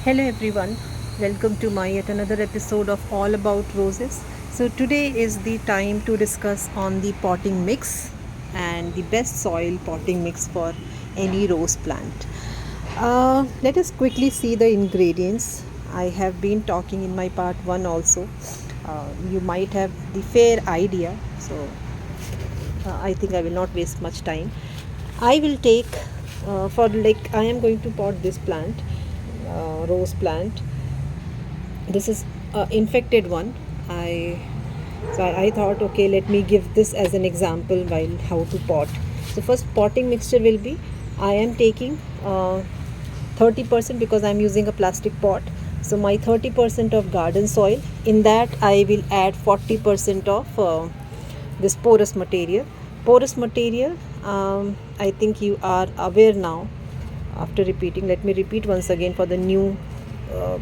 Hello everyone, welcome to my yet another episode of All About Roses. So today is the time to discuss on the potting mix and the best soil potting mix for any rose plant. Let us quickly see the ingredients. I have been talking in my part 1 also. You might have the fair idea, so I think I will not waste much time. I will take for like I am going to pot this plant, rose plant. This is infected one. I thought, okay, let me give this as an example while how to pot. So first potting mixture will be, I am taking 30% because I am using a plastic pot. So my 30% of garden soil, in that I will add 40% of this porous material. Porous material, I think you are aware now. After repeating, let me repeat once again for the new uh,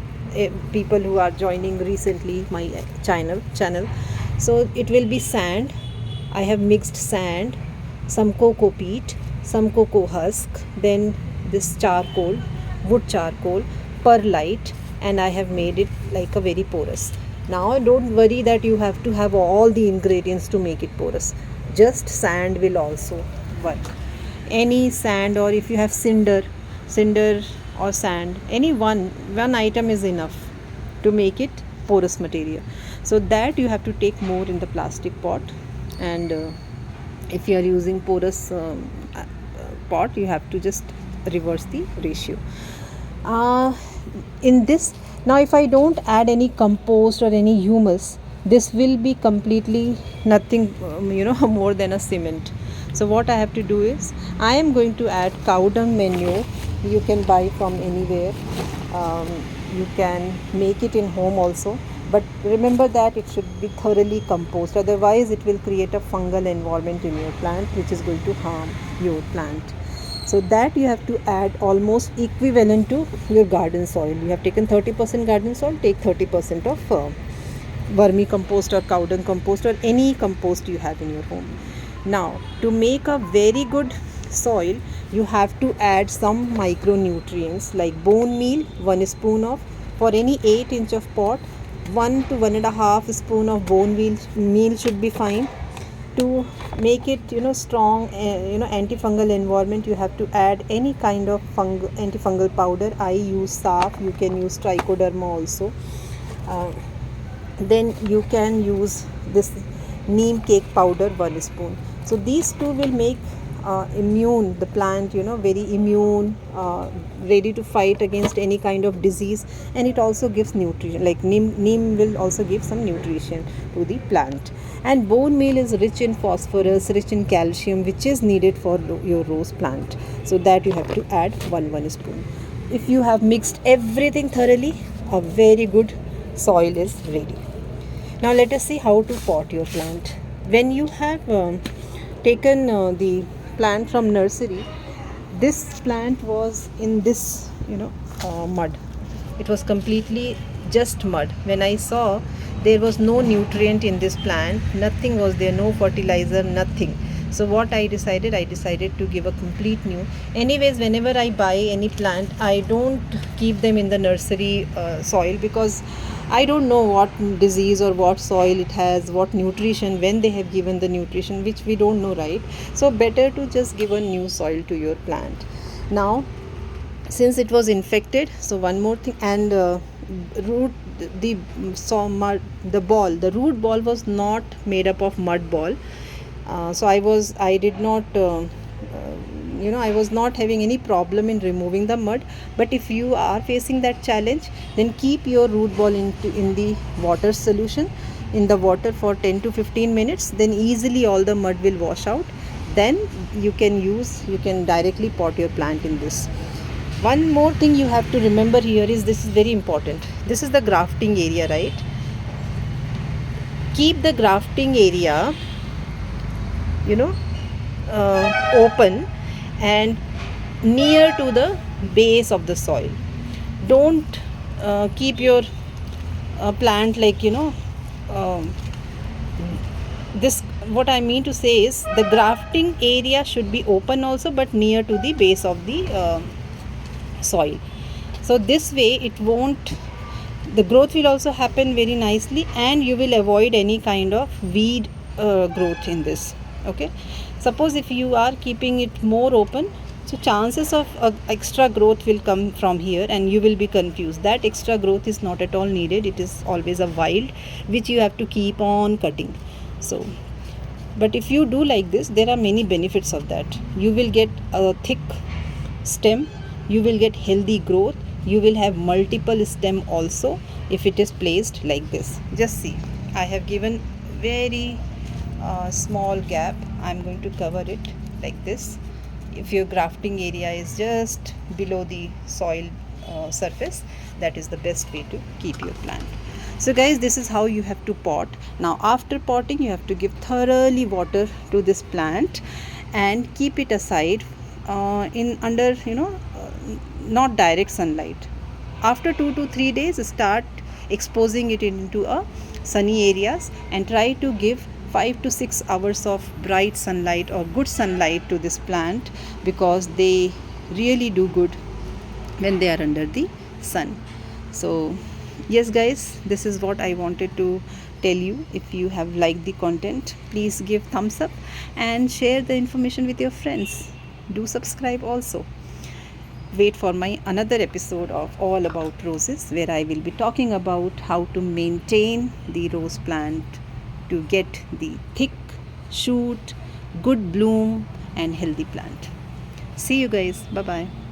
people who are joining recently my channel. So it will be sand. I have mixed sand, some cocoa peat, some cocoa husk, then this charcoal, wood charcoal, perlite, and I have made it like a very porous. Now don't worry that you have to have all the ingredients to make it porous. Just sand will also work. Any sand, or if you have cinder or sand, any one item is enough to make it porous material. So that you have to take more in the plastic pot, and if you are using porous pot, you have to just reverse the ratio. In this, now if I don't add any compost or any humus, this will be completely nothing, more than a cement. So what I have to do is, I am going to add cow dung manure. You can buy from anywhere. um, you can make it in home also, but remember that it should be thoroughly composed, otherwise it will create a fungal environment in your plant, which is going to harm your plant. So that you have to add almost equivalent to your garden soil. You have taken 30% garden soil, take 30% of vermicompost or cow dung compost or any compost you have in your home. Now, to make a very good soil, you have to add some micronutrients like bone meal, 1 spoon of, for any 8 inch of pot, 1 to 1.5 spoon of bone meal should be fine. To make it strong, antifungal environment, you have to add any kind of antifungal powder. I use SAF, you can use trichoderma also. uh, then you can use this neem cake powder, 1 spoon. So these two will make immune the plant, very immune, ready to fight against any kind of disease, and it also gives nutrition. Like neem will also give some nutrition to the plant. And bone meal is rich in phosphorus, rich in calcium, which is needed for your rose plant. So that you have to add 1 spoon. If you have mixed everything thoroughly, a very good soil is ready. Now let us see how to pot your plant. When you have taken the plant from nursery, this plant was in this mud. It was completely just mud. When I saw, there was no nutrient in this plant, nothing was there, no fertilizer, nothing. So what I decided to give a complete new. Anyways, whenever I buy any plant, I don't keep them in the nursery soil, because I don't know what disease or what soil it has, what nutrition, when they have given the nutrition, which we don't know, right? So better to just give a new soil to your plant. Now, since it was infected, so one more thing, and root the saw mud, the root ball was not made up of mud ball. So I did not I was not having any problem in removing the mud. But if you are facing that challenge, then keep your root ball in the water solution, in the water for 10 to 15 minutes, then easily all the mud will wash out. Then you can directly pot your plant in this. One more thing you have to remember here is, this is very important. This is the grafting area, right? Keep the grafting area open and near to the base of the soil. Don't keep your plant like this. What I mean to say is, the grafting area should be open also, but near to the base of the soil. So this way it won't, the growth will also happen very nicely, and you will avoid any kind of weed growth in this. Okay, suppose if you are keeping it more open, so chances of extra growth will come from here, and you will be confused that extra growth is not at all needed. It is always a wild which you have to keep on cutting. So but if you do like this, there are many benefits of that. You will get a thick stem, you will get healthy growth, you will have multiple stem also if it is placed like this. Just see, I have given very small gap. I'm going to cover it like this. If your grafting area is just below the soil surface, that is the best way to keep your plant. So guys, this is how you have to pot. Now after potting, you have to give thoroughly water to this plant and keep it aside in under not direct sunlight. After 2 to 3 days, start exposing it into a sunny areas, and try to give 5 to 6 hours of bright sunlight or good sunlight to this plant, because they really do good when they are under the sun. So yes guys, this is what I wanted to tell you. If you have liked the content, please give thumbs up and share the information with your friends. Do subscribe also. Wait for my another episode of All About Roses, where I will be talking about how to maintain the rose plant to get the thick shoot, good bloom and healthy plant. See you guys. Bye bye.